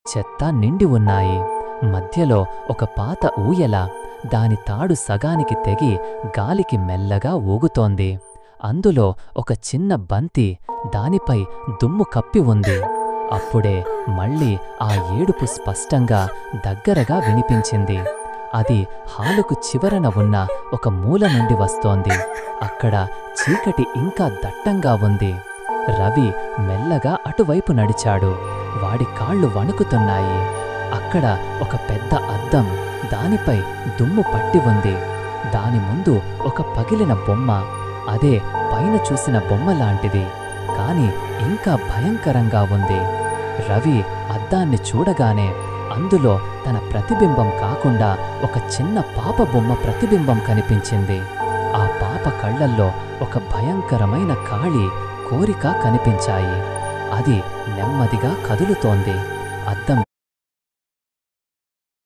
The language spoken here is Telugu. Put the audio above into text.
చెత్త నిండి ఉన్నాయి. మధ్యలో ఒక పాత ఊయల, దాని తాడు సగానికి తెగి గాలికి మెల్లగా ఊగుతోంది. అందులో ఒక చిన్న బంతి, దానిపై దుమ్ము కప్పి ఉంది. అప్పుడే మళ్ళీ ఆ ఏడుపు స్పష్టంగా దగ్గరగా వినిపించింది. అది హాలుకు చివరన ఉన్న ఒక మూల నుండి వస్తోంది. అక్కడ చీకటి ఇంకా దట్టంగా ఉంది. రవి మెల్లగా అటువైపు నడిచాడు. వాడి కాళ్ళు వణుకుతున్నాయి. అక్కడ ఒక పెద్ద అద్దం, దానిపై దుమ్ము పట్టి ఉంది. దాని ముందు ఒక పగిలిన బొమ్మ. అదే పైన చూసిన బొమ్మ లాంటిది, కాని ఇంకా భయంకరంగా ఉంది. రవి అద్దాన్ని చూడగానే అందులో తన ప్రతిబింబం కాకుండా ఒక చిన్న పాప బొమ్మ ప్రతిబింబం కనిపించింది. ఆ పాప కళ్ళల్లో ఒక భయంకరమైన కాళి, కోరిక కనిపించాయి. అది నెమ్మదిగా కదులుతోంది. అద్దం